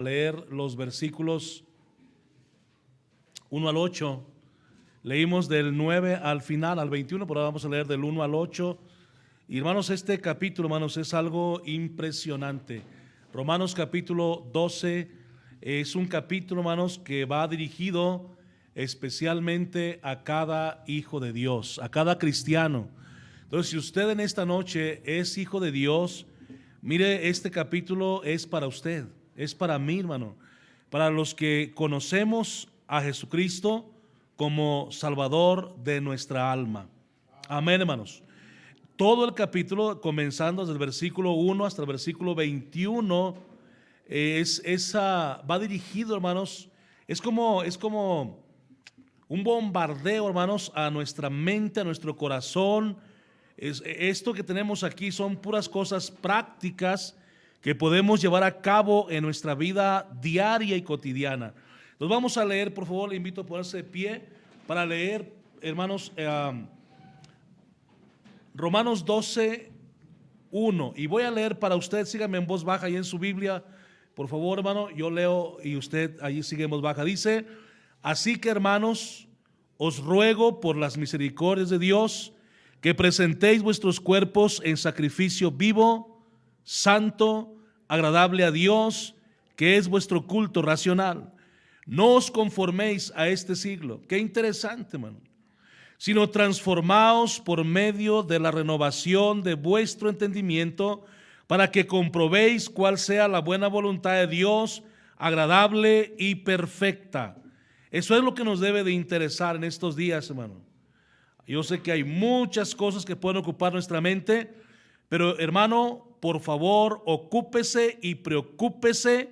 Leer los versículos 1 al 8. Leímos del 9 al final, al 21, pero ahora vamos a leer del 1 al 8. Y hermanos, este capítulo, hermanos, es algo impresionante. Romanos capítulo 12 es un capítulo, hermanos, que va dirigido especialmente a cada hijo de Dios, a cada cristiano. Entonces, si usted en esta noche es hijo de Dios, mire, este capítulo es para usted, es para mí, hermano, para los que conocemos a Jesucristo como Salvador de nuestra alma. Amén, hermanos. Todo el capítulo, comenzando desde el versículo 1 hasta el versículo 21, va dirigido, hermanos, es como un bombardeo, hermanos, a nuestra mente, a nuestro corazón. Esto que tenemos aquí son puras cosas prácticas que podemos llevar a cabo en nuestra vida diaria y cotidiana. Entonces vamos a leer, por favor, le invito a ponerse de pie para leer, hermanos, Romanos 12, 1. Y voy a leer para usted, sígame en voz baja ahí en su Biblia, por favor, hermano. Yo leo y usted allí sigue en voz baja. Dice: así que, hermanos, os ruego por las misericordias de Dios que presentéis vuestros cuerpos en sacrificio vivo, santo, agradable a Dios, que es vuestro culto racional. No os conforméis a este siglo. Qué interesante, hermano. Sino transformaos por medio de la renovación de vuestro entendimiento, para que comprobéis cuál sea la buena voluntad de Dios, agradable y perfecta. Eso es lo que nos debe de interesar en estos días, hermano. Yo sé que hay muchas cosas que pueden ocupar nuestra mente, pero hermano, por favor, ocúpese y preocúpese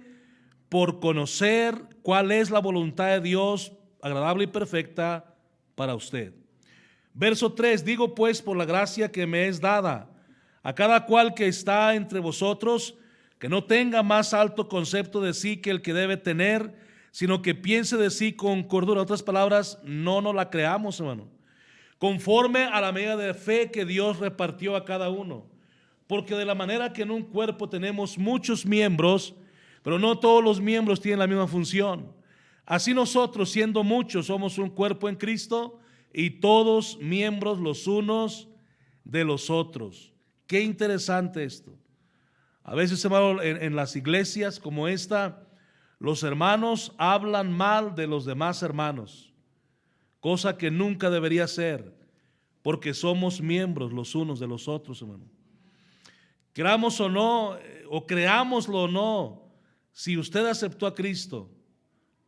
por conocer cuál es la voluntad de Dios, agradable y perfecta para usted. Verso 3, digo pues por la gracia que me es dada, a cada cual que está entre vosotros, que no tenga más alto concepto de sí que el que debe tener, sino que piense de sí con cordura. En otras palabras, no nos la creamos, hermano. Conforme a la medida de fe que Dios repartió a cada uno. Porque de la manera que en un cuerpo tenemos muchos miembros, pero no todos los miembros tienen la misma función. Así nosotros, siendo muchos, somos un cuerpo en Cristo, y todos miembros los unos de los otros. Qué interesante esto. A veces, hermano, en las iglesias como esta, los hermanos hablan mal de los demás hermanos, cosa que nunca debería ser, porque somos miembros los unos de los otros, hermano. Queramos o no, o creámoslo o no, si usted aceptó a Cristo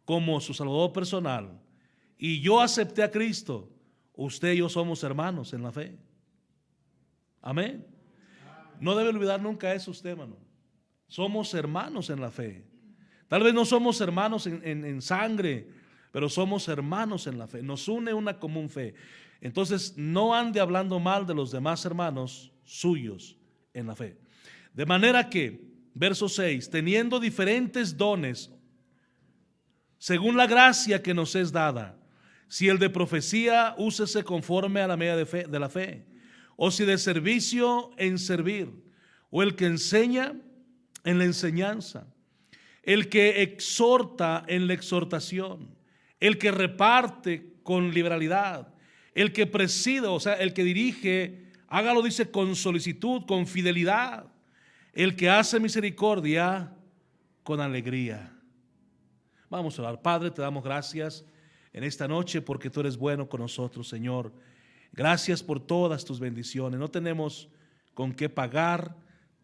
como su Salvador personal y yo acepté a Cristo, usted y yo somos hermanos en la fe. Amén. No debe olvidar nunca eso usted, hermano. Somos hermanos en la fe. Tal vez no somos hermanos en sangre, pero somos hermanos en la fe. Nos une una común fe. Entonces, no ande hablando mal de los demás hermanos suyos en la fe. De manera que, verso 6, teniendo diferentes dones, según la gracia que nos es dada, si el de profecía, úsese conforme a la medida de la fe, o si de servicio, en servir, o el que enseña, en la enseñanza, el que exhorta, en la exhortación, el que reparte con liberalidad, el que preside, o sea, el que dirige, hágalo, dice, con solicitud, con fidelidad, el que hace misericordia, con alegría. Vamos a orar. Padre, te damos gracias en esta noche porque tú eres bueno con nosotros, Señor. Gracias por todas tus bendiciones. No tenemos con qué pagar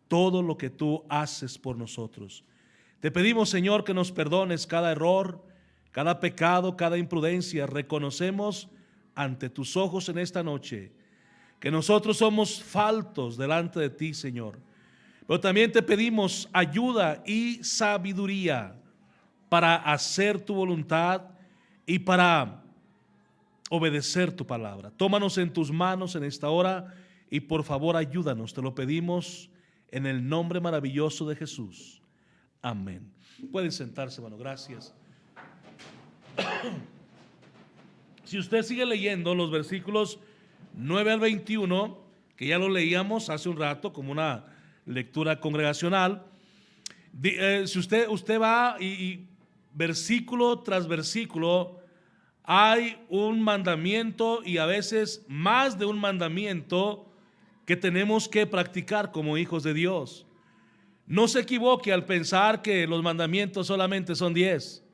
todo lo que tú haces por nosotros. Te pedimos, Señor, que nos perdones cada error, cada pecado, cada imprudencia. Reconocemos ante tus ojos en esta noche que nosotros somos faltos delante de ti, Señor. Pero también te pedimos ayuda y sabiduría para hacer tu voluntad y para obedecer tu palabra. Tómanos en tus manos en esta hora y por favor ayúdanos. Te lo pedimos en el nombre maravilloso de Jesús. Amén. Pueden sentarse, hermano. Gracias. Si usted sigue leyendo los versículos 9 al 21, que ya lo leíamos hace un rato como una lectura congregacional, Si usted va y versículo tras versículo, hay un mandamiento y a veces más de un mandamiento que tenemos que practicar como hijos de Dios. No se equivoque al pensar que los mandamientos solamente son 10.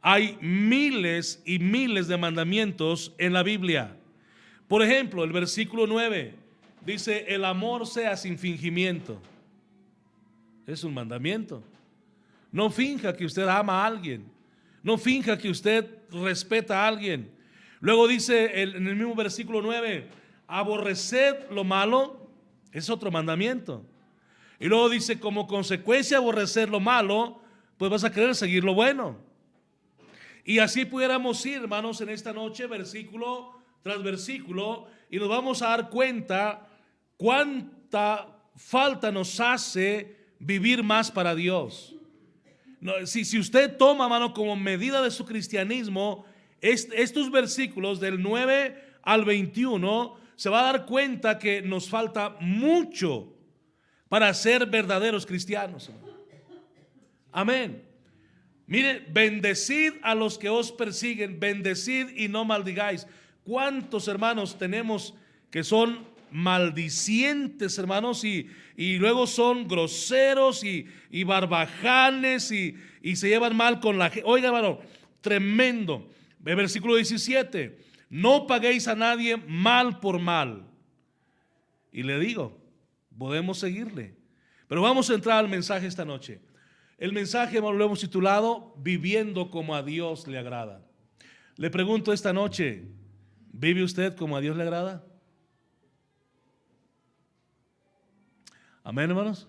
Hay miles y miles de mandamientos en la Biblia. Por ejemplo, el versículo 9 dice: el amor sea sin fingimiento. Es un mandamiento. No finja que usted ama a alguien. No finja que usted respeta a alguien. Luego dice en el mismo versículo 9: aborreced lo malo. Es otro mandamiento. Y luego dice: como consecuencia de aborrecer lo malo, pues vas a querer seguir lo bueno. Y así pudiéramos ir, hermanos, en esta noche, versículo tras versículo, y nos vamos a dar cuenta cuánta falta nos hace vivir más para Dios. Si usted toma, hermano, como medida de su cristianismo, estos versículos del 9 al 21, se va a dar cuenta que nos falta mucho para ser verdaderos cristianos. Amén. Mire, bendecid a los que os persiguen, bendecid y no maldigáis. ¿Cuántos hermanos tenemos que son maldicientes, hermanos, y luego son groseros y barbajanes y se llevan mal con la gente? Oiga, hermano, tremendo. El versículo 17: no paguéis a nadie mal por mal. Y le digo, podemos seguirle, pero vamos a entrar al mensaje esta noche. El mensaje, hermano, lo hemos titulado Viviendo como a Dios le agrada. Le pregunto esta noche: ¿vive usted como a Dios le agrada? Amén, hermanos.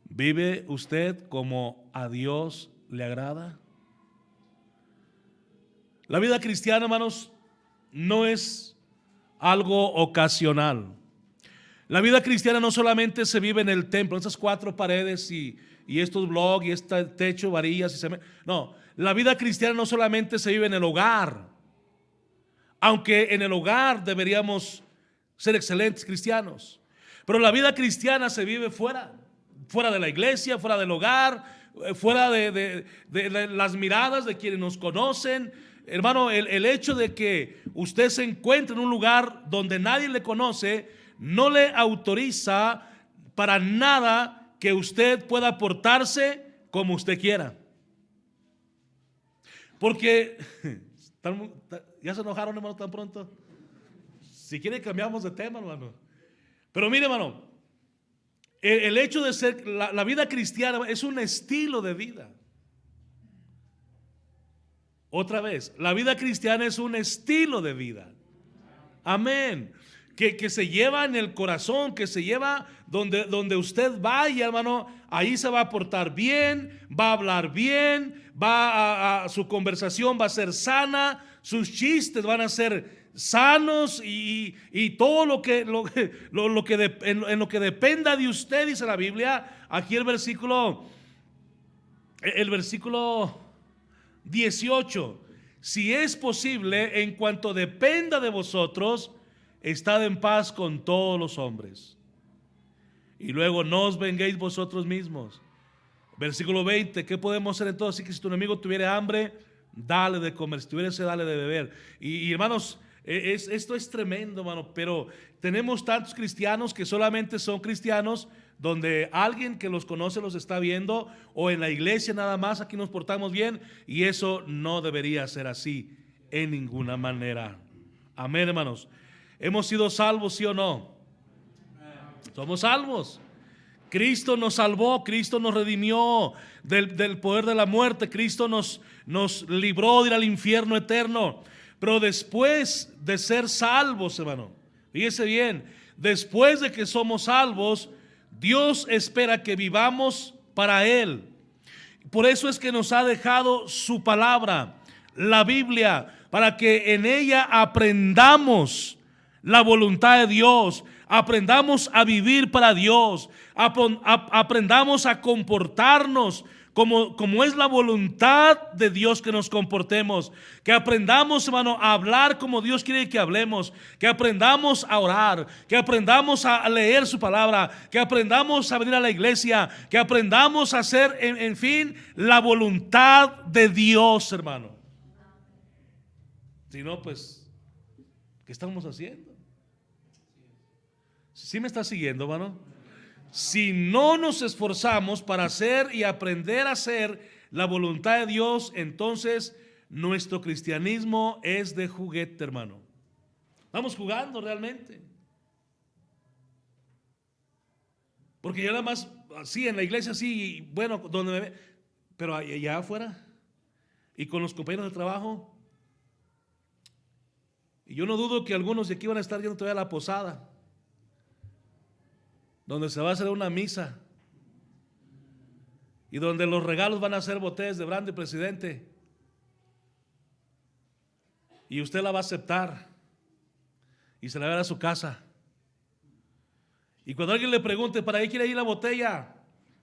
¿Vive usted como a Dios le agrada? La vida cristiana, hermanos, no es algo ocasional. La vida cristiana no solamente se vive en el templo, en esas 4 paredes y estos blogs y este techo, varillas y cemento. No, la vida cristiana no solamente se vive en el hogar, aunque en el hogar deberíamos ser excelentes cristianos. Pero la vida cristiana se vive fuera de la iglesia, fuera del hogar, fuera de las miradas de quienes nos conocen. Hermano, el hecho de que usted se encuentre en un lugar donde nadie le conoce no le autoriza para nada que usted pueda portarse como usted quiera. Porque ya se enojaron, hermano, tan pronto. Si quiere cambiamos de tema, hermano. Pero mire, hermano, el hecho de ser la vida cristiana es un estilo de vida. Otra vez, la vida cristiana es un estilo de vida. Amén. Que se lleva en el corazón, que se lleva donde usted vaya, hermano, ahí se va a portar bien, va a hablar bien, su conversación va a ser sana, sus chistes van a ser sanos y todo en lo que dependa de usted, dice la Biblia. Aquí el versículo 18: si es posible, en cuanto dependa de vosotros, estad en paz con todos los hombres. Y luego, no os venguéis vosotros mismos. Versículo 20: ¿qué podemos hacer entonces? Así que si tu enemigo tuviera hambre, dale de comer; si tuviera sed, dale de beber. Y hermanos, esto es tremendo, hermano. Pero tenemos tantos cristianos que solamente son cristianos donde alguien que los conoce los está viendo, o en la iglesia nada más. Aquí nos portamos bien, y eso no debería ser así en ninguna manera. Amén, hermanos. ¿Hemos sido salvos, sí o no? Somos salvos. Cristo nos salvó, Cristo nos redimió del poder de la muerte, Cristo nos libró de ir al infierno eterno. Pero después de ser salvos, hermano, fíjese bien, después de que somos salvos, Dios espera que vivamos para Él. Por eso es que nos ha dejado su palabra, la Biblia, para que en ella aprendamos la voluntad de Dios, aprendamos a vivir para Dios, aprendamos a comportarnos como es la voluntad de Dios que nos comportemos, que aprendamos, hermano, a hablar como Dios quiere que hablemos, que aprendamos a orar, que aprendamos a leer su palabra, que aprendamos a venir a la iglesia, que aprendamos a hacer, en fin, la voluntad de Dios, hermano. Si no, pues, ¿qué estamos haciendo? ¿Sí me está siguiendo, hermano? Si no nos esforzamos para hacer y aprender a hacer la voluntad de Dios, entonces nuestro cristianismo es de juguete, hermano. Vamos jugando realmente. Porque yo nada más, sí, en la iglesia sí, bueno, donde me ve, pero allá afuera y con los compañeros de trabajo. Y yo no dudo que algunos de aquí van a estar yendo todavía a la posada, donde se va a hacer una misa y donde los regalos van a ser botellas de brandy, presidente, y usted la va a aceptar y se la va a dar a su casa. Y cuando alguien le pregunte, ¿para qué quiere ir la botella?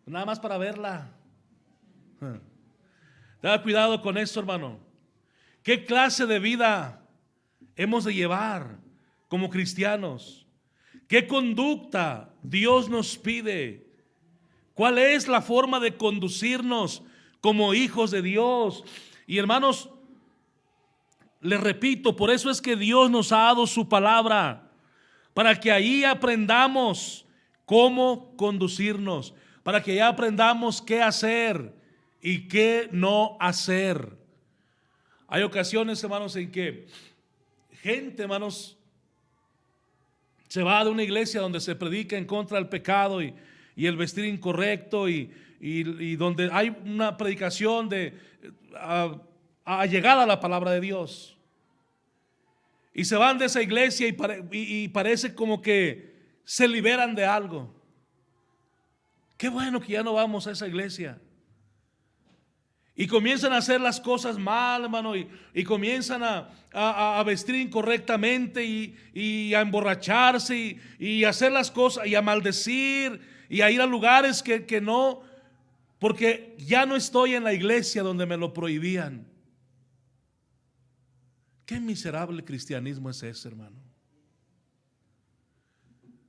Nada más para verla. Tenga cuidado con eso, hermano. ¿Qué clase de vida hemos de llevar como cristianos? ¿Qué conducta Dios nos pide? ¿Cuál es la forma de conducirnos como hijos de Dios? Y hermanos, les repito, por eso es que Dios nos ha dado su palabra, para que ahí aprendamos cómo conducirnos, para que ahí aprendamos qué hacer y qué no hacer. Hay ocasiones, hermanos, en que gente, hermanos, se va de una iglesia donde se predica en contra del pecado y el vestir incorrecto y donde hay una predicación de allegada a la palabra de Dios. Y se van de esa iglesia y parece como que se liberan de algo. Qué bueno que ya no vamos a esa iglesia. Y comienzan a hacer las cosas mal, hermano, y comienzan a vestir incorrectamente y a emborracharse y a hacer las cosas y a maldecir y a ir a lugares que no, porque ya no estoy en la iglesia donde me lo prohibían. Qué miserable cristianismo es ese, hermano.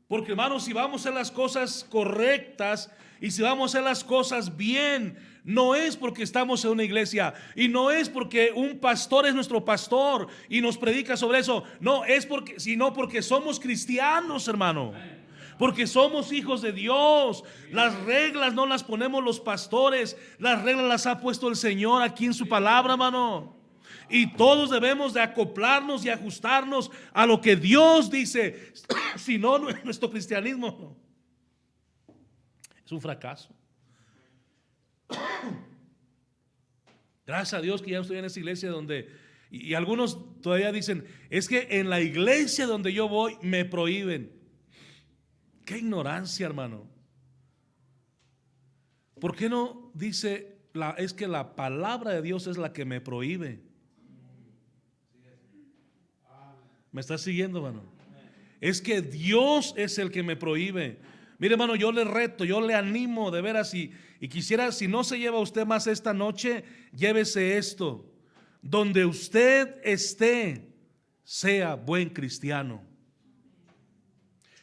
Porque, hermano, si vamos a hacer las cosas correctas y si vamos a hacer las cosas bien, no es porque estamos en una iglesia y no es porque un pastor es nuestro pastor y nos predica sobre eso. No, es porque, sino porque somos cristianos, hermano. Porque somos hijos de Dios. Las reglas no las ponemos los pastores, las reglas las ha puesto el Señor aquí en su palabra, hermano. Y todos debemos de acoplarnos y ajustarnos a lo que Dios dice. Si no, nuestro cristianismo es un fracaso. Gracias a Dios que ya estoy en esa iglesia donde, y algunos todavía dicen, es que en la iglesia donde yo voy me prohíben. Qué ignorancia, hermano. ¿Por qué no dice, es que la palabra de Dios es la que me prohíbe? ¿Me está siguiendo, hermano? Es que Dios es el que me prohíbe. Mire, hermano, yo le reto, yo le animo de veras y quisiera, si no se lleva usted más esta noche, llévese esto. Donde usted esté, sea buen cristiano.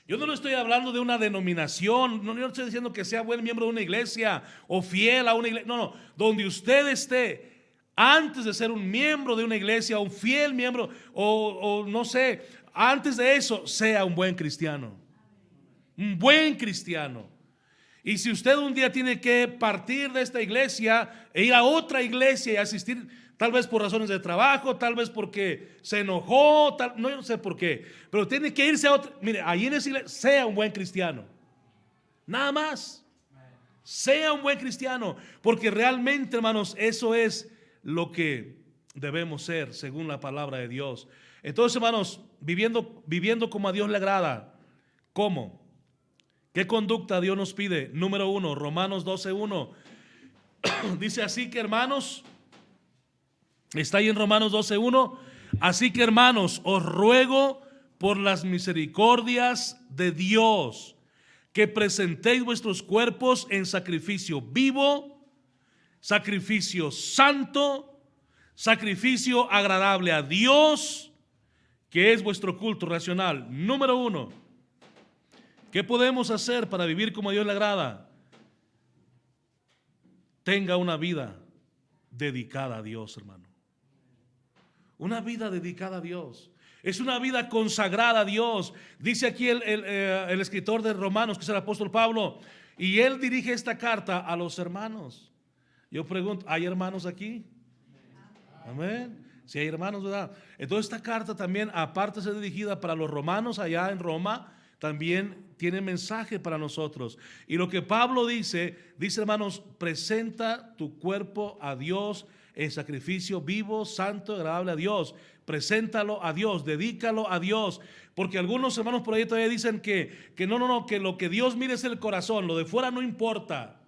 Yo no le estoy hablando de una denominación, no le estoy diciendo que sea buen miembro de una iglesia o fiel a una iglesia. No, donde usted esté, antes de ser un miembro de una iglesia, un fiel miembro, o no sé, antes de eso, sea un buen cristiano. Un buen cristiano. Y si usted un día tiene que partir de esta iglesia e ir a otra iglesia y asistir, tal vez por razones de trabajo, tal vez porque se enojó, no sé por qué, pero tiene que irse a otra. Mire, ahí en esa iglesia, sea un buen cristiano. Nada más. Sea un buen cristiano, porque realmente, hermanos, eso es lo que debemos ser según la palabra de Dios. Entonces, hermanos, viviendo como a Dios le agrada. ¿Cómo? ¿Qué conducta Dios nos pide? Número 1, Romanos 12:1. Dice así que, hermanos, está ahí en Romanos 12:1. Así que, hermanos, os ruego por las misericordias de Dios, que presentéis vuestros cuerpos en sacrificio vivo, sacrificio santo, sacrificio agradable a Dios, que es vuestro culto racional. Número 1, ¿qué podemos hacer para vivir como a Dios le agrada? Tenga una vida dedicada a Dios, hermano. Una vida dedicada a Dios. Es una vida consagrada a Dios. Dice aquí el escritor de Romanos, que es el apóstol Pablo, y él dirige esta carta a los hermanos. Yo pregunto, ¿hay hermanos aquí? Amén. Si hay hermanos, ¿verdad? Entonces esta carta también, aparte de ser dirigida para los romanos allá en Roma, también tiene mensaje para nosotros. Y lo que Pablo dice, hermanos, presenta tu cuerpo a Dios en sacrificio vivo, santo, agradable a Dios. Preséntalo a Dios, dedícalo a Dios. Porque algunos hermanos por ahí todavía dicen que no, que lo que Dios mire es el corazón, lo de fuera no importa.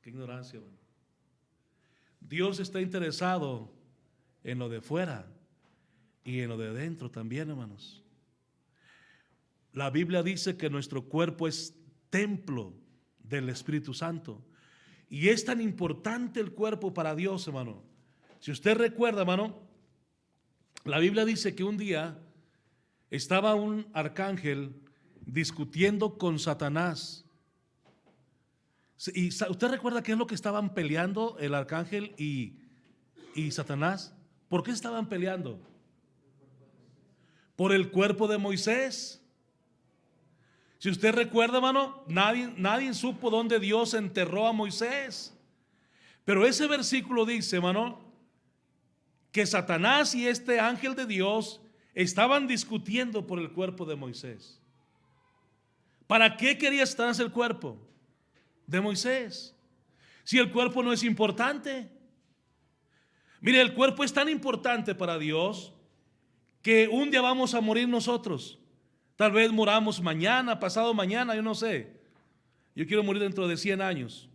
Qué ignorancia, hermano. Dios está interesado en lo de fuera y en lo de dentro también, hermanos. La Biblia dice que nuestro cuerpo es templo del Espíritu Santo. Y es tan importante el cuerpo para Dios, hermano. Si usted recuerda, hermano, la Biblia dice que un día estaba un arcángel discutiendo con Satanás. ¿Y usted recuerda qué es lo que estaban peleando el arcángel y Satanás? ¿Por qué estaban peleando? Por el cuerpo de Moisés. Si usted recuerda, hermano, nadie supo dónde Dios enterró a Moisés. Pero ese versículo dice, hermano, que Satanás y este ángel de Dios estaban discutiendo por el cuerpo de Moisés. ¿Para qué quería Satanás el cuerpo de Moisés? Si el cuerpo no es importante. Mire, el cuerpo es tan importante para Dios que un día vamos a morir nosotros. Tal vez moramos mañana, pasado mañana, yo no sé. Yo quiero morir dentro de 100 años.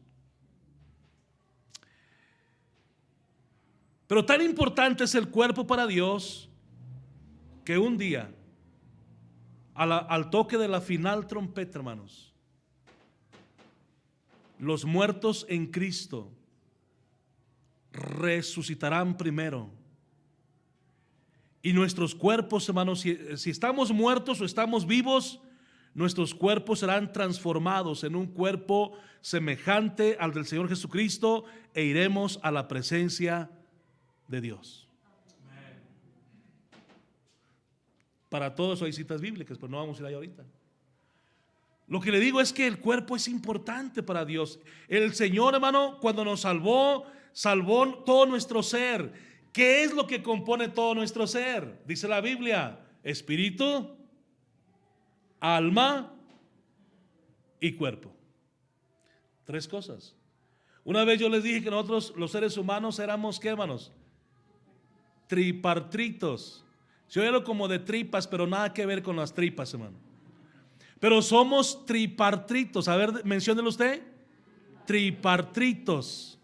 Pero tan importante es el cuerpo para Dios que un día, al toque de la final trompeta, hermanos, los muertos en Cristo resucitarán primero. Y nuestros cuerpos, hermanos, si estamos muertos o estamos vivos, nuestros cuerpos serán transformados en un cuerpo semejante al del Señor Jesucristo e iremos a la presencia de Dios. Para todo eso hay citas bíblicas, pero no vamos a ir ahí ahorita. Lo que le digo es que el cuerpo es importante para Dios. El Señor, hermano, cuando nos salvó todo nuestro ser. ¿Qué es lo que compone todo nuestro ser? Dice la Biblia: espíritu, alma y cuerpo. 3 cosas. Una vez yo les dije que nosotros los seres humanos éramos, ¿qué, hermanos? Tripartitos. Se oye como de tripas, pero nada que ver con las tripas, hermano. Pero somos tripartitos. A ver, menciónelo usted. Tripartitos.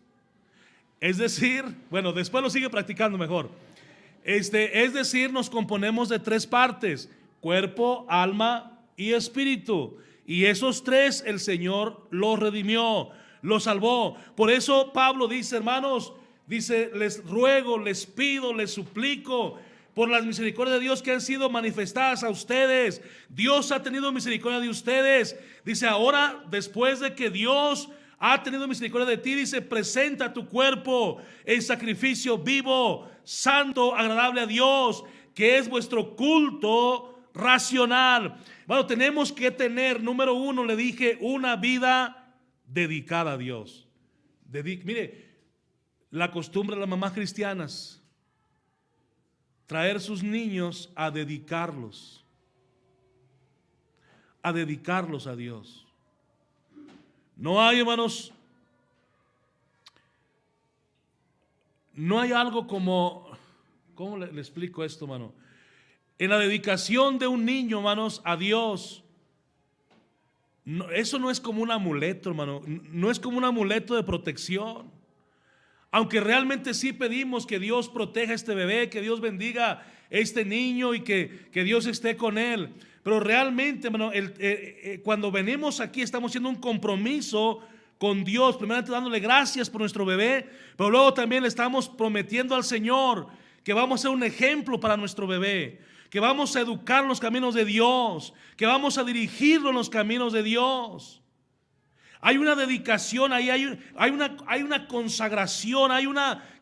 Es decir, bueno, después lo sigue practicando mejor. Es decir, nos componemos de 3 partes: cuerpo, alma y espíritu. Y esos 3 el Señor los redimió, los salvó. Por eso Pablo dice, hermanos, dice: les ruego, les pido, les suplico por las misericordias de Dios que han sido manifestadas a ustedes. Dios ha tenido misericordia de ustedes. Dice, ahora, después de que Dios ha tenido misericordia de ti, dice: presenta tu cuerpo en sacrificio vivo, santo, agradable a Dios, que es vuestro culto racional. Bueno, tenemos que tener, número 1, le dije, una vida dedicada a Dios. Mire, la costumbre de las mamás cristianas, traer sus niños a dedicarlos a Dios. No hay, hermanos, no hay algo como, ¿cómo le explico esto, hermano? En la dedicación de un niño, hermanos, a Dios, eso no es como un amuleto, hermano. No es como un amuleto de protección. Aunque realmente sí pedimos que Dios proteja a este bebé, que Dios bendiga a este niño y que Dios esté con él. Pero realmente, hermano, cuando venimos aquí estamos haciendo un compromiso con Dios, primeramente dándole gracias por nuestro bebé, pero luego también le estamos prometiendo al Señor que vamos a ser un ejemplo para nuestro bebé, que vamos a educar en los caminos de Dios, que vamos a dirigirlo en los caminos de Dios. Hay una dedicación, hay una consagración,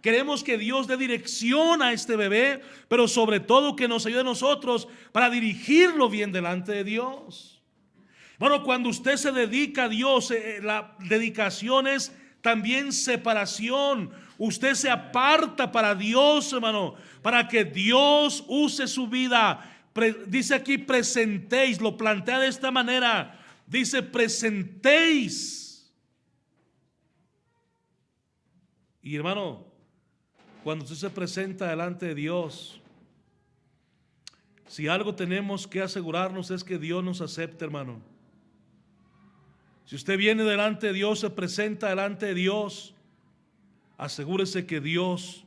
queremos que Dios dé dirección a este bebé, pero sobre todo que nos ayude a nosotros para dirigirlo bien delante de Dios. Bueno, cuando usted se dedica a Dios, la dedicación es también separación. Usted se aparta para Dios, hermano, para que Dios use su vida. Dice aquí presentéis, lo plantea de esta manera. Dice presentéis. Y hermano, cuando usted se presenta delante de Dios, si algo tenemos que asegurarnos es que Dios nos acepte, hermano. Si usted viene delante de Dios, se presenta delante de Dios, asegúrese que Dios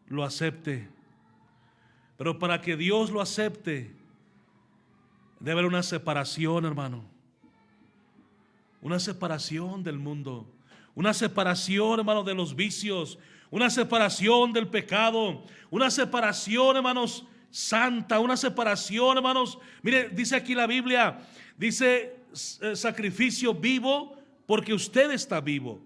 lo acepte. Pero para que Dios lo acepte, debe haber una separación, hermano. Una separación del mundo, una separación, hermano, de los vicios, una separación del pecado, una separación, hermanos, santa, una separación, hermanos. Mire, dice aquí la Biblia, dice sacrificio vivo, porque usted está vivo.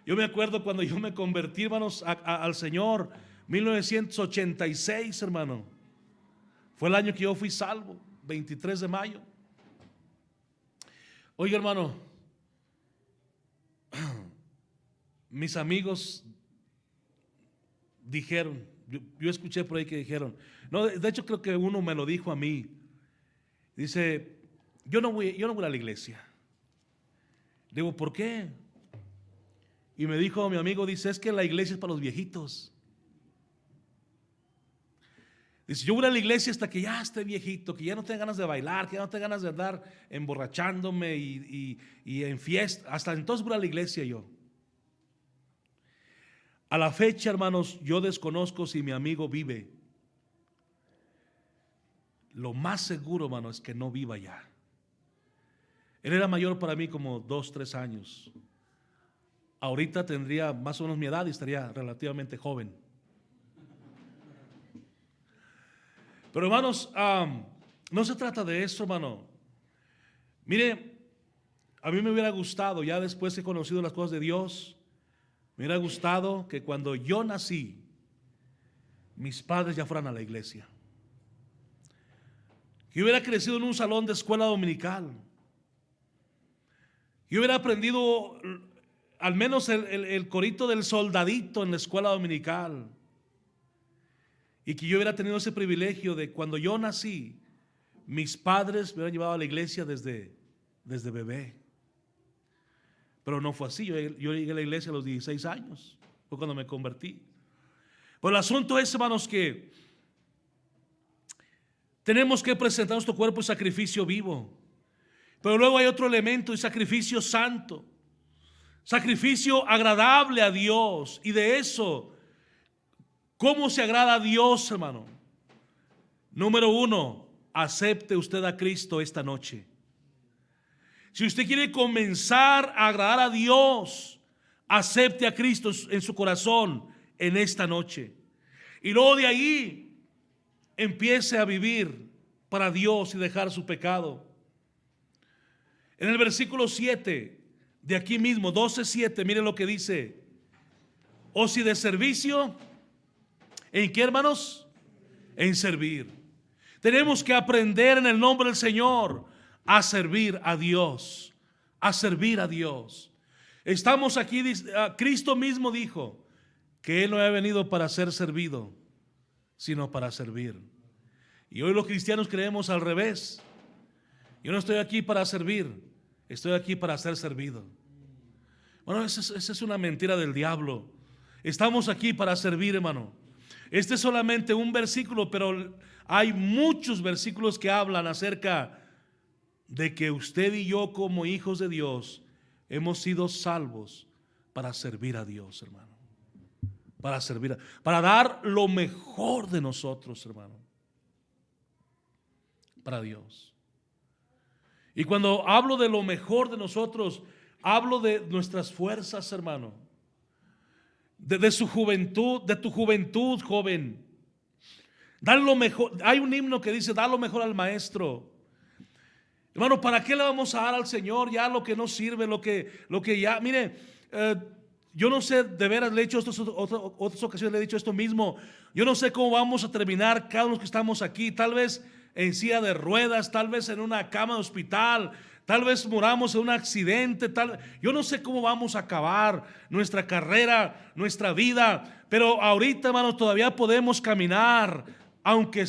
Yo me acuerdo cuando yo me convertí, hermanos, al Señor, 1986, hermano. Fue el año que yo fui salvo, 23 de mayo. Oiga, hermano, mis amigos dijeron, yo escuché por ahí que dijeron, no, de hecho creo que uno me lo dijo a mí. Dice, yo no voy a la iglesia. Digo, ¿por qué? Y me dijo mi amigo, dice, es que la iglesia es para los viejitos. Dice, yo voy a la iglesia hasta que ya esté viejito, que ya no tenga ganas de bailar, que ya no tenga ganas de andar emborrachándome y en fiesta. Hasta entonces voy a la iglesia yo. A la fecha, hermanos, yo desconozco si mi amigo vive. Lo más seguro, hermano, es que no viva ya. Él era mayor para mí como 2, 3 años. Ahorita tendría más o menos mi edad y estaría relativamente joven. Pero hermanos, no se trata de eso, hermano. Mire, a mí me hubiera gustado, ya después he conocido las cosas de Dios, me hubiera gustado que cuando yo nací, mis padres ya fueran a la iglesia. Que yo hubiera crecido en un salón de escuela dominical. Yo hubiera aprendido al menos el corito del soldadito en la escuela dominical. Y que yo hubiera tenido ese privilegio de cuando yo nací, mis padres me hubieran llevado a la iglesia desde bebé. Pero no fue así. Yo llegué a la iglesia a los 16 años. Fue cuando me convertí. Pero el asunto es, hermanos, que tenemos que presentar nuestro cuerpo en sacrificio vivo. Pero luego hay otro elemento, el sacrificio santo. Sacrificio agradable a Dios. Y de eso, ¿cómo se agrada a Dios, hermano? Número 1, acepte usted a Cristo esta noche. Si usted quiere comenzar a agradar a Dios, acepte a Cristo en su corazón en esta noche. Y luego de ahí, empiece a vivir para Dios y dejar su pecado. En el versículo 7, de aquí mismo, 12:7, mire lo que dice. O si de servicio, ¿en qué, hermanos? En servir. Tenemos que aprender en el nombre del Señor a servir a Dios. A servir a Dios. Estamos aquí, Cristo mismo dijo que Él no había venido para ser servido, sino para servir. Y hoy los cristianos creemos al revés. Yo no estoy aquí para servir, estoy aquí para ser servido. Bueno, esa es una mentira del diablo. Estamos aquí para servir, hermano. Este es solamente un versículo, pero hay muchos versículos que hablan acerca de que usted y yo, como hijos de Dios, hemos sido salvos para servir a Dios, hermano. para servir, para dar lo mejor de nosotros, hermano, para Dios. Y cuando hablo de lo mejor de nosotros, hablo de nuestras fuerzas, hermano, de su juventud, de tu juventud, joven. Dar lo mejor. Hay un himno que dice: da lo mejor al maestro. Hermano, ¿para qué le vamos a dar al Señor ya lo que no sirve, lo que ya? Mire, yo no sé, de veras le he hecho otras ocasiones le he dicho esto mismo. Yo no sé cómo vamos a terminar cada uno que estamos aquí. Tal vez en silla de ruedas, tal vez en una cama de hospital, tal vez muramos en un accidente, yo no sé cómo vamos a acabar nuestra carrera, nuestra vida, pero ahorita, hermano, todavía podemos caminar, aunque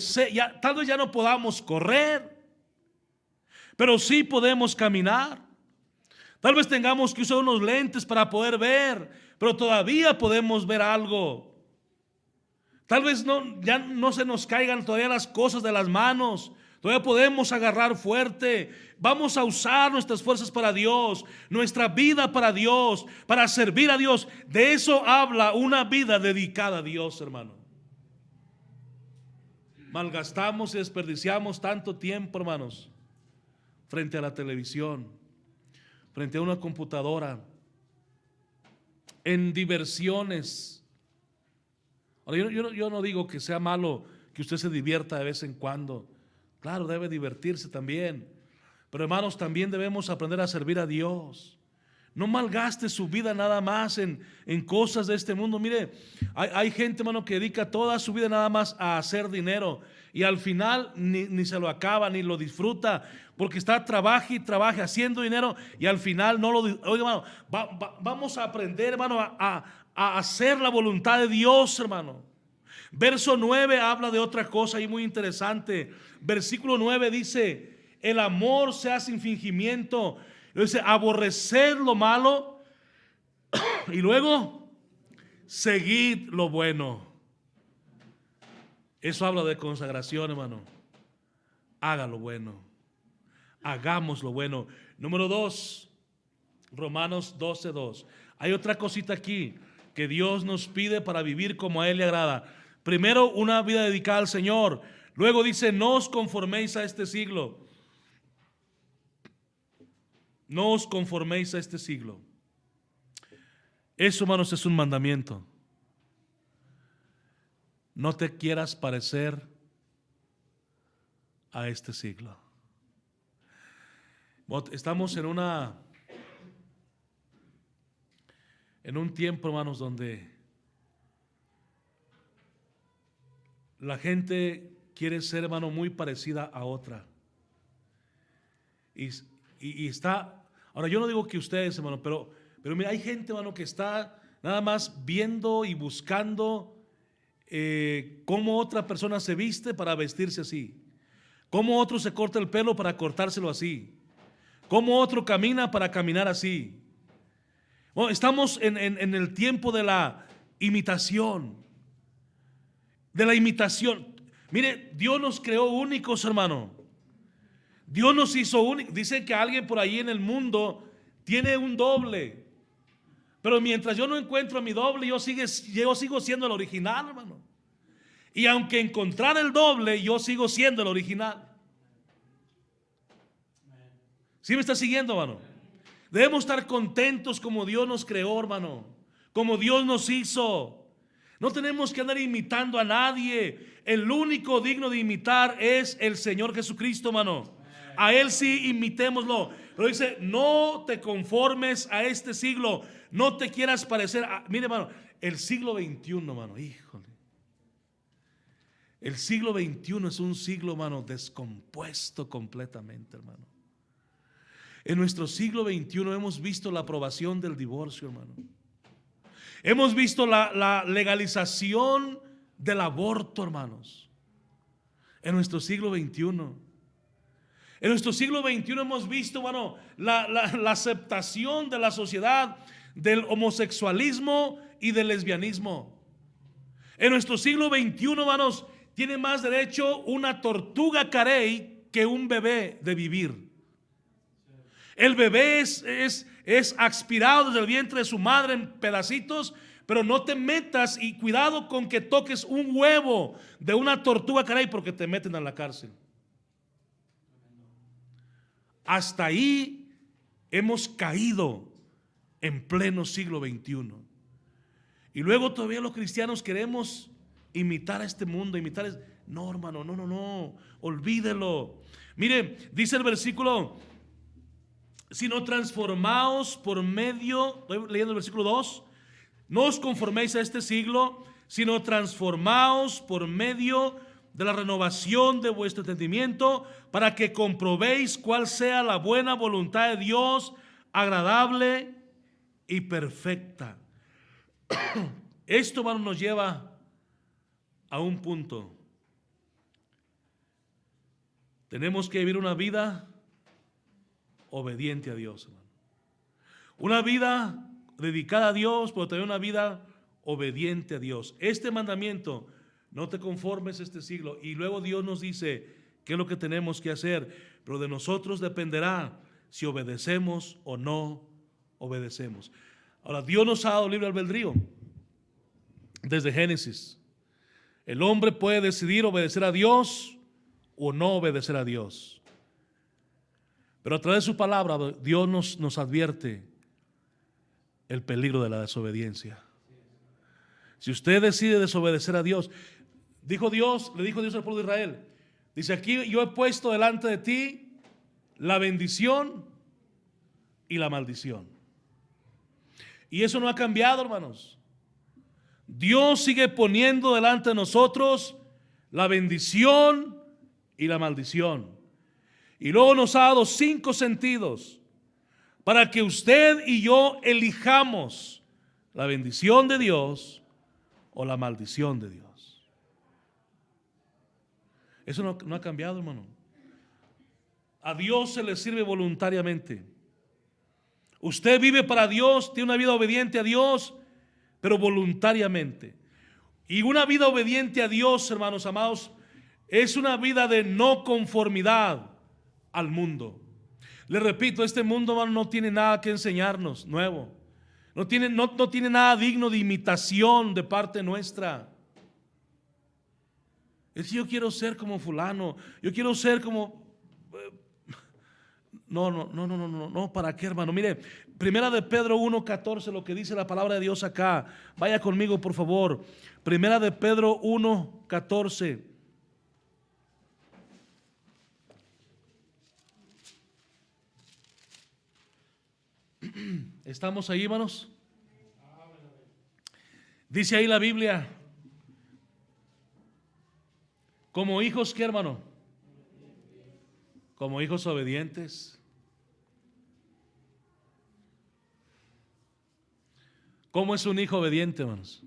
tal vez ya no podamos correr, pero sí podemos caminar. Tal vez tengamos que usar unos lentes para poder ver, pero todavía podemos ver algo. Tal vez ya no se nos caigan todavía las cosas de las manos. Todavía podemos agarrar fuerte. Vamos a usar nuestras fuerzas para Dios, nuestra vida para Dios, para servir a Dios. De eso habla una vida dedicada a Dios, hermano. Malgastamos y desperdiciamos tanto tiempo, hermanos, frente a la televisión, frente a una computadora, en diversiones. Ahora, yo no digo que sea malo que usted se divierta de vez en cuando. Claro, debe divertirse también. Pero, hermanos, también debemos aprender a servir a Dios. No malgaste su vida nada más en cosas de este mundo. Mire, hay gente, hermano, que dedica toda su vida nada más a hacer dinero, y al final ni se lo acaba, ni lo disfruta, porque está trabaje y trabaje haciendo dinero, y al final no lo. Oiga, hermano, vamos a aprender, hermano, a hacer la voluntad de Dios, hermano. Verso 9 habla de otra cosa ahí muy interesante. Versículo 9 dice: el amor sea sin fingimiento. Dice: aborreced lo malo y luego seguid lo bueno. Eso habla de consagración, hermano. Haga lo bueno. Hagamos lo bueno. Número 2, Romanos 12:2. Hay otra cosita aquí que Dios nos pide para vivir como a Él le agrada. Primero, una vida dedicada al Señor. Luego dice: no os conforméis a este siglo. No os conforméis a este siglo. Eso, hermanos, es un mandamiento. No te quieras parecer a este siglo. Estamos en un tiempo, hermanos, donde la gente quiere ser, hermano, muy parecida a otra. Y está. Ahora, yo no digo que ustedes, hermano, pero mira, hay gente, hermano, que está nada más viendo y buscando cómo otra persona se viste para vestirse así, cómo otro se corta el pelo para cortárselo así, cómo otro camina para caminar así. Bueno, estamos en el tiempo de la imitación. Mire, Dios nos creó únicos, hermano. Dios nos hizo únicos. Dicen que alguien por ahí en el mundo tiene un doble, pero mientras yo no encuentro a mi doble, yo sigo siendo el original, hermano. Y aunque encontrar el doble, yo sigo siendo el original. ¿Sí me está siguiendo, hermano? Debemos estar contentos como Dios nos creó, hermano, como Dios nos hizo. No tenemos que andar imitando a nadie. El único digno de imitar es el Señor Jesucristo, hermano. A Él sí imitémoslo. Pero dice: no te conformes a este siglo. No te quieras parecer mire, hermano, el siglo XXI, hermano, híjole. El siglo XXI es un siglo, hermano, descompuesto completamente, hermano. En nuestro siglo XXI hemos visto la aprobación del divorcio, hermano. Hemos visto la legalización del aborto, hermanos. En nuestro siglo XXI. En nuestro siglo XXI hemos visto, hermano, la aceptación de la sociedad del homosexualismo y del lesbianismo. En nuestro siglo XXI, hermanos, tiene más derecho una tortuga carey que un bebé de vivir. El bebé es aspirado desde el vientre de su madre en pedacitos Pero no te metas, y cuidado con que toques un huevo de una tortuga, caray, porque te meten a la cárcel. Hasta ahí hemos caído en pleno siglo XXI. Y luego todavía los cristianos queremos imitar a este mundo, no, hermano, no, olvídelo. Mire, dice el versículo, sino transformaos por medio, estoy leyendo el versículo 2, no os conforméis a este siglo, sino transformaos por medio de la renovación de vuestro entendimiento, para que comprobéis cuál sea la buena voluntad de Dios, agradable y perfecta. Esto, hermano, nos lleva a un punto. Tenemos que vivir una vida obediente a Dios, hermano. Una vida dedicada a Dios, pero también una vida obediente a Dios. Este mandamiento, no te conformes a este siglo. Y luego Dios nos dice qué es lo que tenemos que hacer, pero de nosotros dependerá si obedecemos o no obedecemos. Ahora, Dios nos ha dado libre albedrío desde Génesis. El hombre puede decidir obedecer a Dios o no obedecer a Dios. Pero a través de su palabra, Dios nos advierte el peligro de la desobediencia. Si usted decide desobedecer a Dios, le dijo Dios al pueblo de Israel, dice aquí, yo he puesto delante de ti la bendición y la maldición. Y eso no ha cambiado, hermanos. Dios sigue poniendo delante de nosotros la bendición y la maldición. Y luego nos ha dado 5 sentidos para que usted y yo elijamos la bendición de Dios o la maldición de Dios. Eso no ha cambiado, hermano. A Dios se le sirve voluntariamente. Usted vive para Dios, tiene una vida obediente a Dios, pero voluntariamente. Y una vida obediente a Dios, hermanos amados, es una vida de no conformidad al mundo. Le repito, este mundo, hermano, no tiene nada que enseñarnos nuevo. No tiene nada digno de imitación de parte nuestra. Es que yo quiero ser como fulano, yo quiero ser como... No, ¿para qué, hermano? Mire, Primera de Pedro 1:14, lo que dice la palabra de Dios acá. Vaya conmigo, por favor. Primera de Pedro 1:14. ¿Estamos ahí, hermanos? Dice ahí la Biblia, como hijos, ¿qué, hermano? Como hijos obedientes. ¿Cómo es un hijo obediente, hermanos?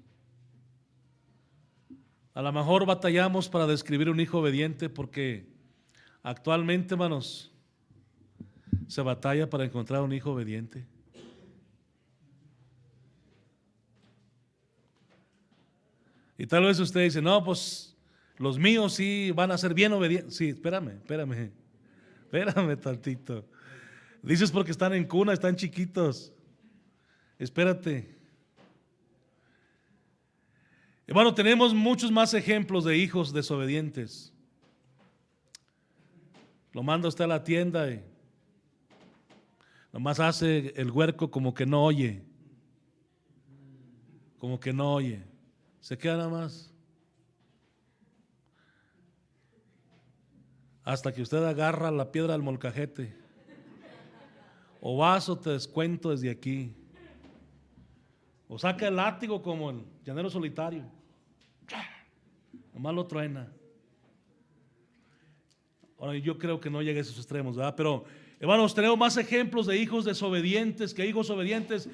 A lo mejor batallamos para describir un hijo obediente porque actualmente, hermanos, se batalla para encontrar un hijo obediente. Y tal vez usted dice, no, pues los míos sí van a ser bien obedientes. Sí, espérame tantito. Dices porque están en cuna, están chiquitos. Espérate. Hermano, tenemos muchos más ejemplos de hijos desobedientes. Lo manda usted a la tienda y nomás hace el huerco como que no oye. Como que no oye. Se queda nada más. Hasta que usted agarra la piedra del molcajete. O vaso, te descuento desde aquí. O saca el látigo como el llanero solitario. Nomás lo truena. Ahora yo creo que no llegue a esos extremos, ¿verdad? Pero hermanos, tenemos más ejemplos de hijos desobedientes que hijos obedientes.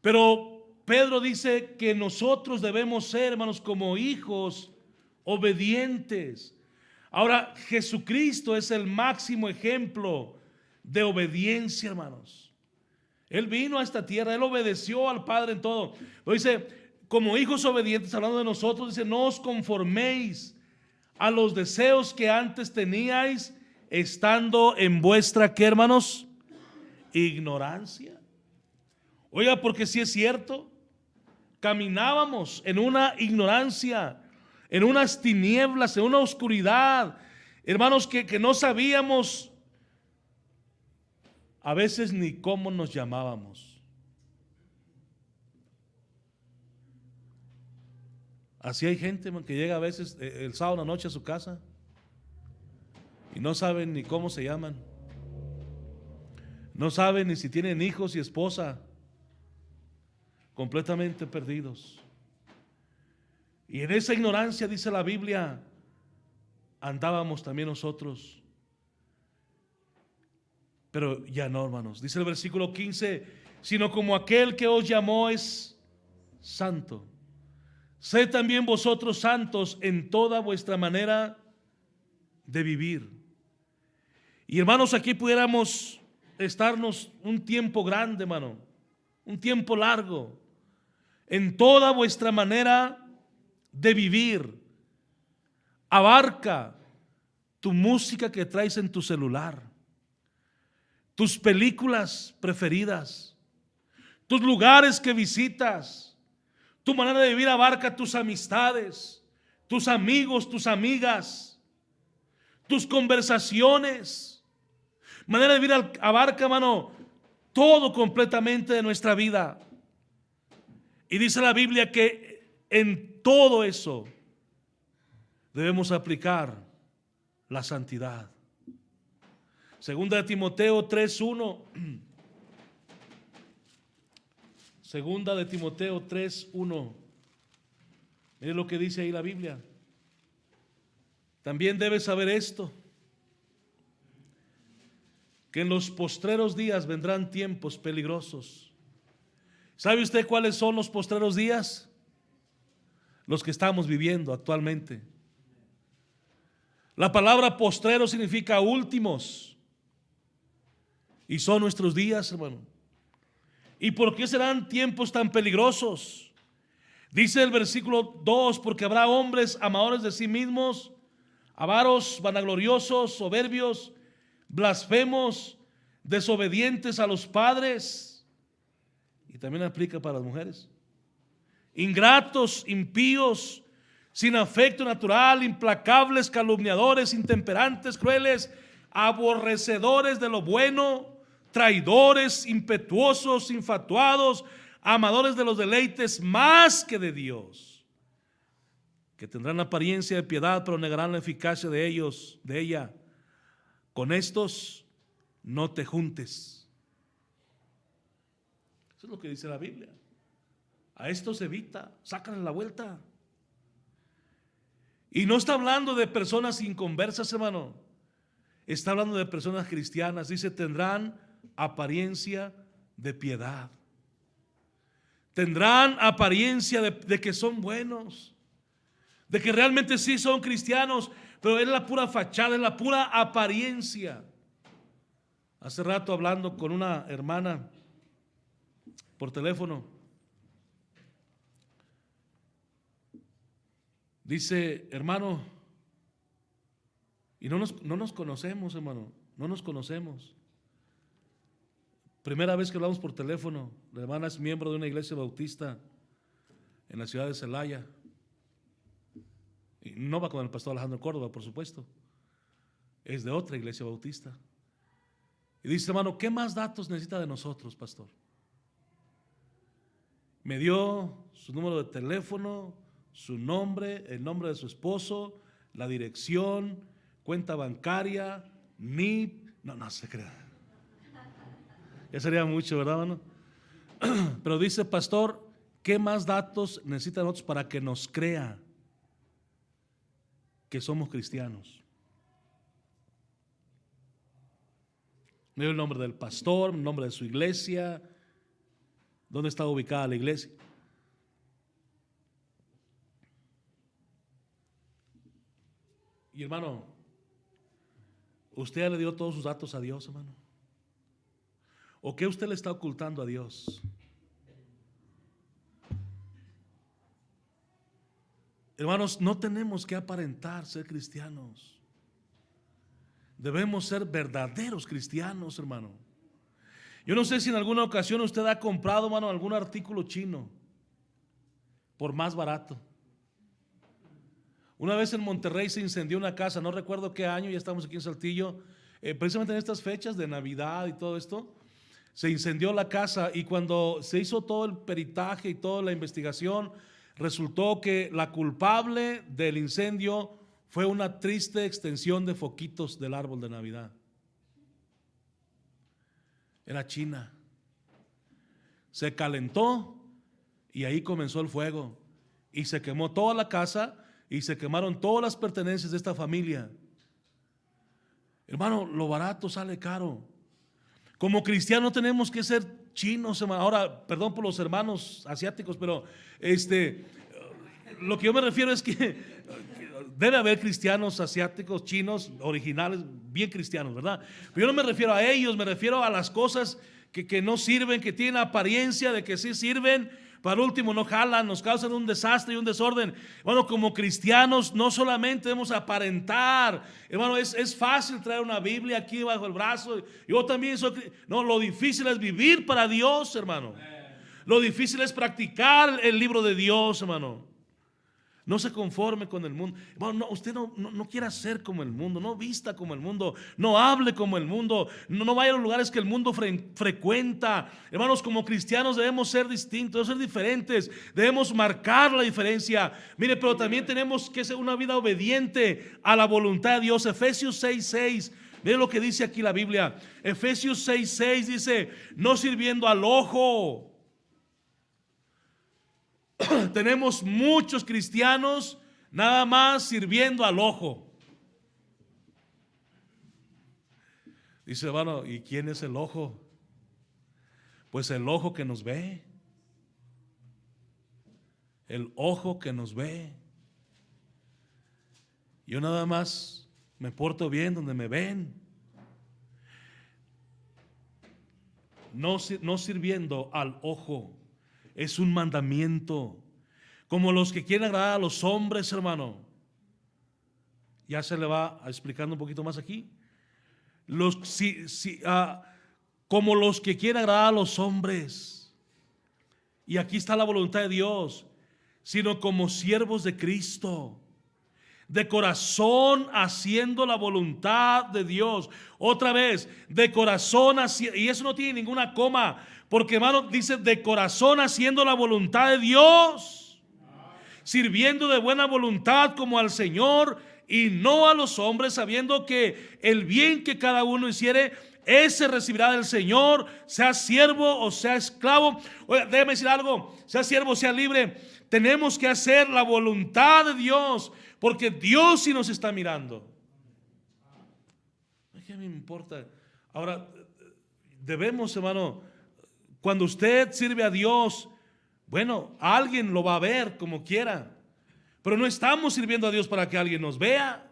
Pero Pedro dice que nosotros debemos ser, hermanos, como hijos obedientes. Ahora, Jesucristo es el máximo ejemplo de obediencia, hermanos. Él vino a esta tierra, Él obedeció al Padre en todo. Pero dice, como hijos obedientes, hablando de nosotros, dice, no os conforméis a los deseos que antes teníais, estando en vuestra, ¿qué, hermanos? Ignorancia. Oiga, porque sí es cierto, caminábamos en una ignorancia, en unas tinieblas, en una oscuridad, hermanos, que no sabíamos a veces ni cómo nos llamábamos. Así hay gente que llega a veces el sábado en la noche a su casa y no saben ni cómo se llaman, no saben ni si tienen hijos y esposa, completamente perdidos. Y en esa ignorancia, dice la Biblia, andábamos también nosotros. Pero ya no, hermanos. Dice el versículo 15, sino como aquel que os llamó es santo, sed también vosotros santos en toda vuestra manera de vivir. Y hermanos, aquí pudiéramos estarnos un tiempo grande, hermano, un tiempo largo. En toda vuestra manera de vivir abarca tu música que traes en tu celular, tus películas preferidas, tus lugares que visitas. Tu manera de vivir abarca tus amistades, tus amigos, tus amigas, tus conversaciones. Manera de vivir abarca, hermano, todo completamente de nuestra vida. Y dice la Biblia que en todo eso debemos aplicar la santidad. Segunda de Timoteo 3:1. Segunda de Timoteo 3:1. Mire lo que dice ahí la Biblia. También debes saber esto, que en los postreros días vendrán tiempos peligrosos. ¿Sabe usted cuáles son los postreros días? Los que estamos viviendo actualmente. La palabra postrero significa últimos. Y son nuestros días, hermano. ¿Y por qué serán tiempos tan peligrosos? Dice el versículo 2, porque habrá hombres amadores de sí mismos, avaros, vanagloriosos, soberbios, blasfemos, desobedientes a los padres. Y también aplica para las mujeres. Ingratos, impíos, sin afecto natural, implacables, calumniadores, intemperantes, crueles, aborrecedores de lo bueno, traidores, impetuosos, infatuados, amadores de los deleites más que de Dios, que tendrán apariencia de piedad, pero negarán la eficacia de ella. Con estos no te juntes. Eso es lo que dice la Biblia. A estos evita, sácale la vuelta. Y no está hablando de personas inconversas, hermano. Está hablando de personas cristianas. Dice, tendrán apariencia de piedad. Tendrán apariencia de que son buenos, de que realmente sí son cristianos, pero es la pura fachada, es la pura apariencia. Hace rato hablando con una hermana por teléfono, dice, hermano, y no nos conocemos, hermano, no nos conocemos. Primera vez que hablamos por teléfono. La hermana es miembro de una iglesia bautista en la ciudad de Celaya. Y no va con el pastor Alejandro Córdoba, por supuesto. Es de otra iglesia bautista. Y dice, hermano, ¿qué más datos necesita de nosotros, pastor? Me dio su número de teléfono, su nombre, el nombre de su esposo, la dirección, cuenta bancaria, NIP. No se crea. Ya sería mucho, ¿verdad, hermano? Pero dice, pastor, ¿qué más datos necesitan nosotros para que nos crea que somos cristianos? Me dio el nombre del pastor, el nombre de su iglesia, dónde está ubicada la iglesia. Y hermano, ¿usted ya le dio todos sus datos a Dios, hermano? ¿O qué usted le está ocultando a Dios? Hermanos, no tenemos que aparentar ser cristianos. Debemos ser verdaderos cristianos, hermano. Yo no sé si en alguna ocasión usted ha comprado, hermano, algún artículo chino. por más barato. Una vez en Monterrey se incendió una casa, no recuerdo qué año, ya estamos aquí en Saltillo, precisamente en estas fechas de Navidad y todo esto, se incendió la casa y cuando se hizo todo el peritaje y toda la investigación, resultó que la culpable del incendio fue una triste extensión de foquitos del árbol de Navidad. Era China. Se calentó y ahí comenzó el fuego y se quemó toda la casa y se quemaron todas las pertenencias de esta familia. Hermano, lo barato sale caro. Como cristianos tenemos que ser chinos, hermano. Ahora, perdón por los hermanos asiáticos, pero lo que yo me refiero es que debe haber cristianos asiáticos, chinos, originales, bien cristianos, ¿verdad? Pero yo no me refiero a ellos, me refiero a las cosas que no sirven, que tienen apariencia de que sí sirven, para último no jalan, nos causan un desastre y un desorden. Bueno, como cristianos no solamente debemos aparentar, hermano, es fácil traer una Biblia aquí bajo el brazo. Yo también soy, no, lo difícil es vivir para Dios, hermano. Lo difícil es practicar el libro de Dios, hermano. No se conforme con el mundo. Bueno, no, usted no quiera ser como el mundo, no vista como el mundo, no hable como el mundo, no vaya a los lugares que el mundo frecuenta. Hermanos, como cristianos debemos ser distintos, debemos ser diferentes, debemos marcar la diferencia. Mire, pero también tenemos que ser una vida obediente a la voluntad de Dios. Efesios 6:6. Mire lo que dice aquí la Biblia. Efesios 6:6 dice: no sirviendo al ojo. Tenemos muchos cristianos nada más sirviendo al ojo. Dice, hermano, ¿y quién es el ojo? Pues el ojo que nos ve. El ojo que nos ve. Yo nada más me porto bien donde me ven. No sirviendo al ojo. Es un mandamiento. Como los que quieren agradar a los hombres, hermano. Ya se le va explicando un poquito más aquí. Como los que quieren agradar a los hombres. Y aquí está la voluntad de Dios. Sino como siervos de Cristo. De corazón haciendo la voluntad de Dios. Otra vez, de corazón haciendo. Y eso no tiene ninguna coma. Porque, hermano, dice de corazón haciendo la voluntad de Dios, sirviendo de buena voluntad como al Señor y no a los hombres, sabiendo que el bien que cada uno hiciere, ese recibirá del Señor, sea siervo o sea esclavo. Oiga, déjeme decir algo, sea siervo o sea libre, tenemos que hacer la voluntad de Dios, porque Dios sí nos está mirando. ¿Qué me importa? Ahora, debemos, hermano, cuando usted sirve a Dios, bueno, alguien lo va a ver como quiera, pero no estamos sirviendo a Dios para que alguien nos vea.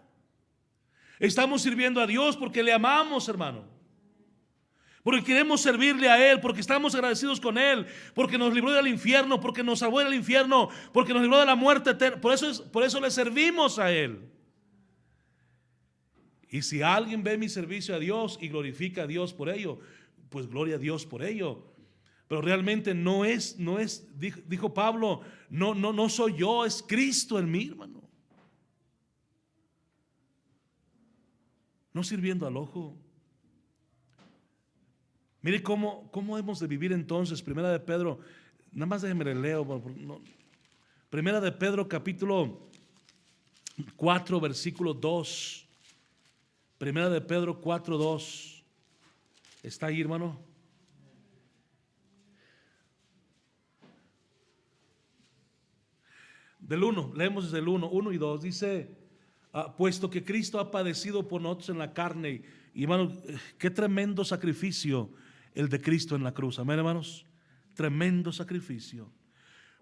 Estamos sirviendo a Dios porque le amamos, hermano, porque queremos servirle a Él, porque estamos agradecidos con Él, porque nos libró del infierno, porque nos salvó del infierno, porque nos libró de la muerte eterna. Por eso le servimos a Él. Y si alguien ve mi servicio a Dios y glorifica a Dios por ello, pues gloria a Dios por ello. Pero realmente no es, dijo Pablo, no soy yo, es Cristo en mí, hermano. No sirviendo al ojo. Mire cómo hemos de vivir entonces. Primera de Pedro, nada más déjeme le leo. Primera de Pedro capítulo 4 versículo 2. Primera de Pedro 4:2. ¿Está ahí, hermano? Del 1, leemos desde el 1 y 2. Dice, puesto que Cristo ha padecido por nosotros en la carne. Y hermanos, qué tremendo sacrificio el de Cristo en la cruz. Amén, hermanos. Tremendo sacrificio.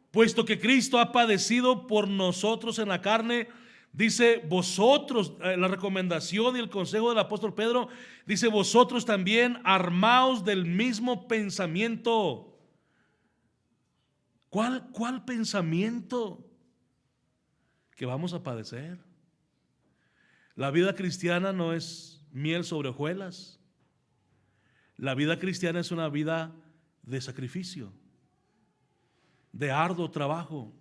Puesto que Cristo ha padecido por nosotros en la carne, dice vosotros, la recomendación y el consejo del apóstol Pedro, dice vosotros también armaos del mismo pensamiento. ¿Cuál pensamiento? Que vamos a padecer. La vida cristiana no es miel sobre hojuelas. La vida cristiana es una vida de sacrificio, de arduo trabajo.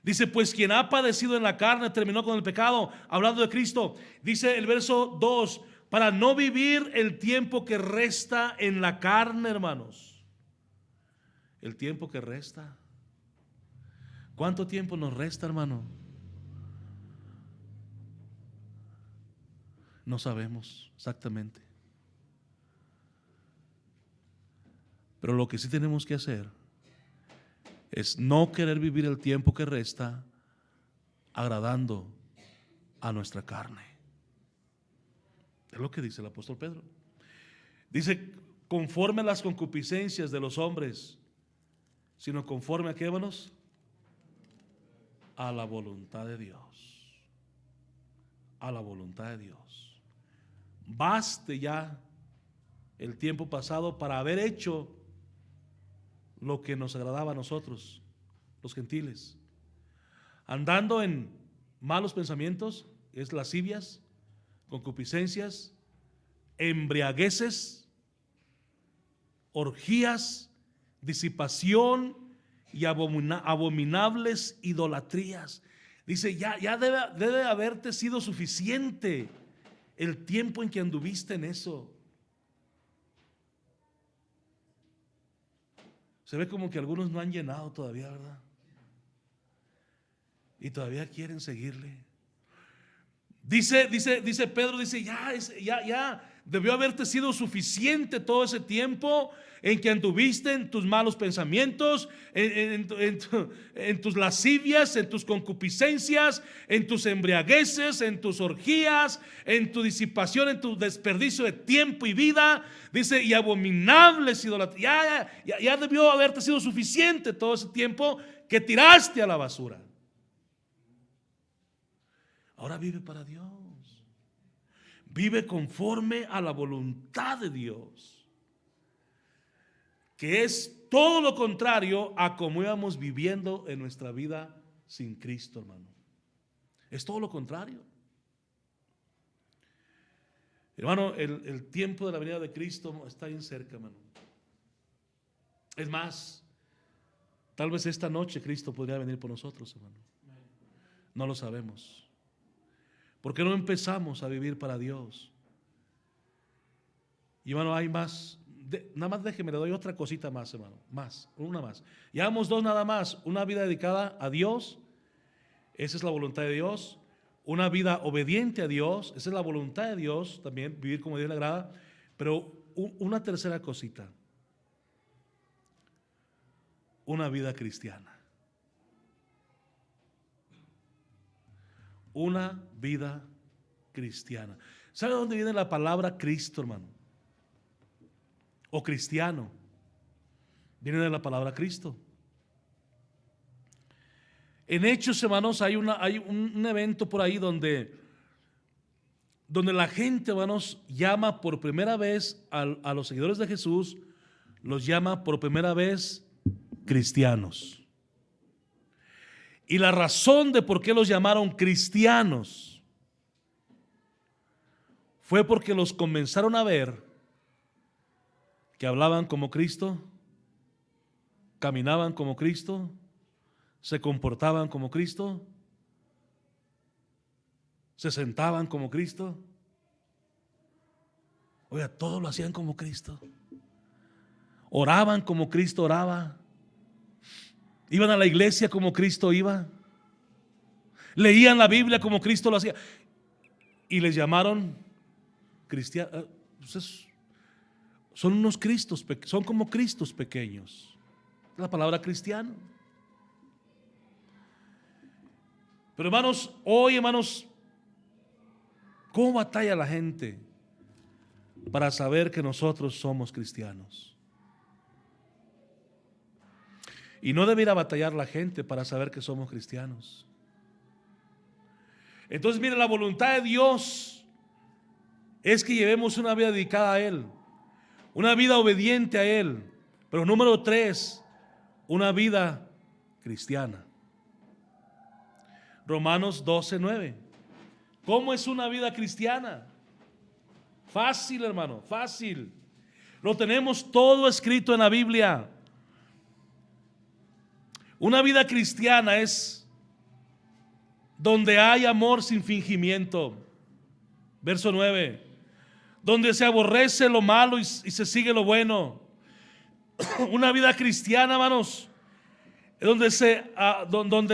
Dice, pues quien ha padecido en la carne terminó con el pecado, hablando de Cristo. Dice el verso 2, para no vivir el tiempo que resta en la carne, hermanos. El tiempo que resta. ¿Cuánto tiempo nos resta, hermano? No sabemos exactamente. Pero lo que sí tenemos que hacer es no querer vivir el tiempo que resta agradando a nuestra carne. Es lo que dice el apóstol Pedro. Dice, conforme a las concupiscencias de los hombres, sino conforme a qué, hermanos, a la voluntad de Dios. A la voluntad de Dios. Baste ya el tiempo pasado para haber hecho lo que nos agradaba a nosotros, los gentiles, andando en malos pensamientos, es lascivias, concupiscencias, embriagueces, orgías, disipación y abominables idolatrías. Dice, ya debe haberte sido suficiente el tiempo en que anduviste en eso. Se ve como que algunos no han llenado todavía, ¿verdad? Y todavía quieren seguirle. Dice Pedro, dice, ya debió haberte sido suficiente todo ese tiempo en que anduviste en tus malos pensamientos, en tus lascivias, en tus concupiscencias, en tus embriagueces, en tus orgías, en tu disipación, en tu desperdicio de tiempo y vida. Dice, y abominables idolatrías. Ya debió haberte sido suficiente todo ese tiempo que tiraste a la basura. Ahora vive para Dios. Vive conforme a la voluntad de Dios, que es todo lo contrario a como íbamos viviendo en nuestra vida sin Cristo, hermano. Es todo lo contrario. Hermano, el tiempo de la venida de Cristo está bien cerca, hermano. Es más, tal vez esta noche Cristo podría venir por nosotros, hermano. No lo sabemos. ¿Por qué no empezamos a vivir para Dios? Y hermano, hay más. Nada más déjeme, le doy otra cosita más, hermano. Una más. Llevamos dos nada más. Una vida dedicada a Dios. Esa es la voluntad de Dios. Una vida obediente a Dios. Esa es la voluntad de Dios. También vivir como Dios le agrada. Pero una tercera cosita. Una vida cristiana. Una vida cristiana. ¿Sabe de dónde viene la palabra Cristo, hermano? O cristiano. Viene de la palabra Cristo. En Hechos, hermanos, hay un evento por ahí donde la gente, hermanos, llama por primera vez a los seguidores de Jesús, los llama por primera vez cristianos. Y la razón de por qué los llamaron cristianos fue porque los comenzaron a ver que hablaban como Cristo, caminaban como Cristo, se comportaban como Cristo, se sentaban como Cristo. Oiga, todo lo hacían como Cristo. Oraban como Cristo oraba. Iban a la iglesia como Cristo iba. Leían la Biblia como Cristo lo hacía. Y les llamaron cristianos. Son unos Cristos, son como Cristos pequeños. La palabra cristiano. Pero hermanos, hoy hermanos, ¿cómo batalla la gente para saber que nosotros somos cristianos? Y no debe ir a batallar la gente para saber que somos cristianos. Entonces, mire, la voluntad de Dios es que llevemos una vida dedicada a Él, una vida obediente a Él. Pero número 3, una vida cristiana. Romanos 12:9. ¿Cómo es una vida cristiana? Fácil, hermano, fácil. Lo tenemos todo escrito en la Biblia. Una vida cristiana es donde hay amor sin fingimiento. Verso 9. Donde se aborrece lo malo y se sigue lo bueno. Una vida cristiana, hermanos, donde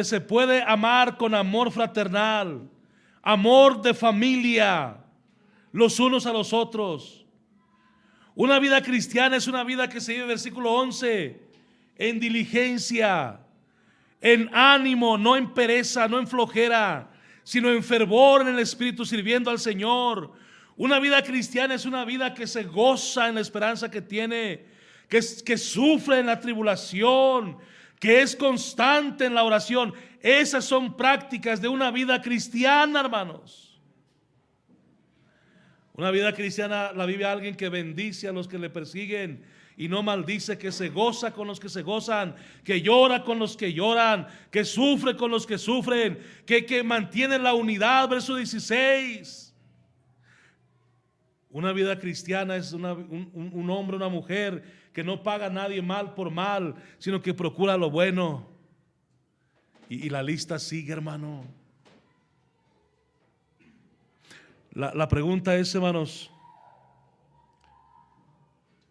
se puede amar con amor fraternal, amor de familia, los unos a los otros. Una vida cristiana es una vida que se vive, versículo 11, en diligencia, en ánimo, no en pereza, no en flojera, sino en fervor en el Espíritu, sirviendo al Señor. Una vida cristiana es una vida que se goza en la esperanza que tiene, que sufre en la tribulación, que es constante en la oración. Esas son prácticas de una vida cristiana, hermanos. Una vida cristiana la vive alguien que bendice a los que le persiguen y no maldice, que se goza con los que se gozan, que llora con los que lloran, que sufre con los que sufren, que mantiene la unidad. Verso 16. Una vida cristiana es un hombre, una mujer que no paga a nadie mal por mal, sino que procura lo bueno. Y la lista sigue, hermano. La pregunta es, hermanos,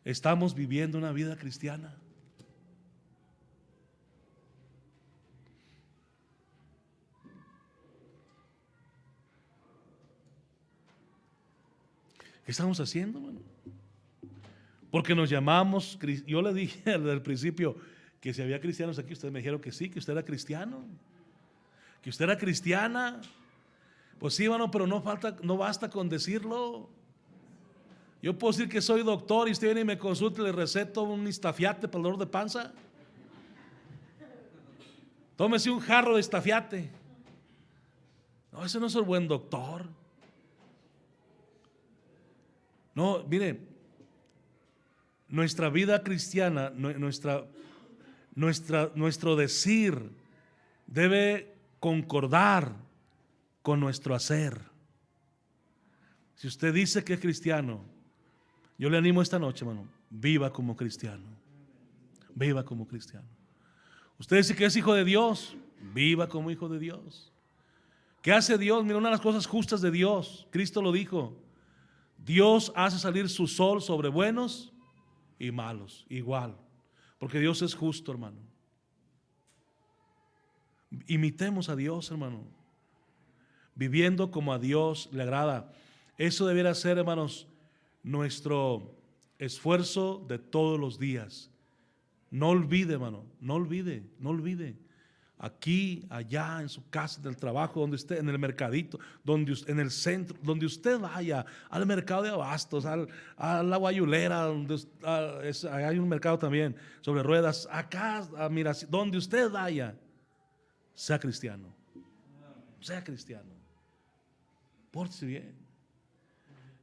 ¿estamos viviendo una vida cristiana? ¿Qué estamos haciendo, hermano? Porque nos llamamos, yo le dije desde el principio que si había cristianos aquí, ustedes me dijeron que sí, que usted era cristiano, que usted era cristiana. Pues sí, hermano, pero no basta con decirlo. Yo puedo decir que soy doctor y usted viene y me consulta y le receto un estafiate para el dolor de panza. Tómese un jarro de estafiate. No, ese no es el buen doctor. No, mire, nuestra vida cristiana, nuestro decir debe concordar con nuestro hacer. Si usted dice que es cristiano, yo le animo esta noche, hermano, viva como cristiano. Viva como cristiano. Usted dice que es hijo de Dios, viva como hijo de Dios. ¿Qué hace Dios? Mira, una de las cosas justas de Dios, Cristo lo dijo: Dios hace salir su sol sobre buenos y malos, igual, porque Dios es justo, hermano. Imitemos a Dios, hermano, viviendo como a Dios le agrada. Eso debiera ser, hermanos, nuestro esfuerzo de todos los días. No olvide, hermano, no olvide. Aquí, allá, en su casa, en el trabajo, donde usted, en el mercadito, en el centro, donde usted vaya, al mercado de abastos, a la guayulera, hay un mercado también sobre ruedas, acá, mira, donde usted vaya, sea cristiano. Sea cristiano. Pórtese bien.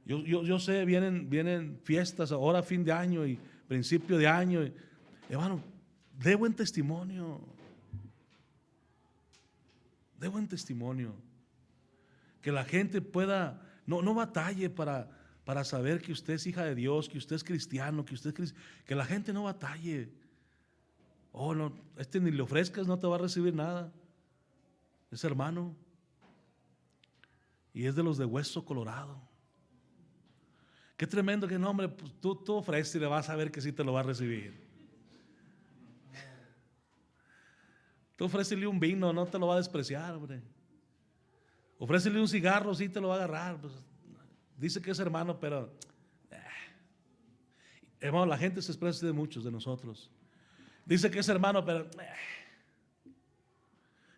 Yo sé, vienen fiestas ahora, fin de año y principio de año. Hermano, dé buen testimonio. De buen testimonio, que la gente pueda, no batalle para saber que usted es hija de Dios, que usted es cristiano, que la gente no batalle. Oh, no, ni le ofrezcas, no te va a recibir nada. Es hermano y es de los de hueso colorado. Qué tremendo que no, hombre, pues tú ofreces y le vas a ver que sí te lo va a recibir. Tú ofrécele un vino, no te lo va a despreciar, hombre. Ofrécele un cigarro, sí te lo va a agarrar. Pues, dice que es hermano, pero hermano, la gente se expresa de muchos de nosotros. Dice que es hermano, pero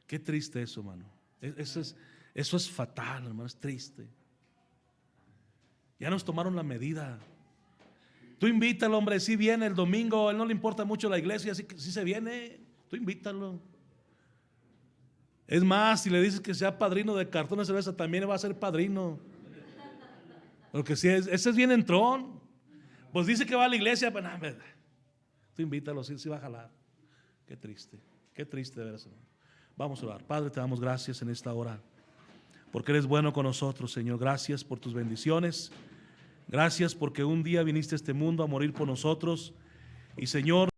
qué triste eso, hermano. Eso es fatal, hermano, es triste. Ya nos tomaron la medida. Tú invítalo, hombre, si viene el domingo, a él no le importa mucho la iglesia, si se viene, tú invítalo. Es más, si le dices que sea padrino de cartón de cerveza, también va a ser padrino. Porque si ese es bien entrón. Pues dice que va a la iglesia, pero nada, tú invítalo, sí va a jalar. Qué triste de ver eso. Vamos a orar. Padre, te damos gracias en esta hora, porque eres bueno con nosotros, Señor. Gracias por tus bendiciones. Gracias porque un día viniste a este mundo a morir por nosotros. Y Señor,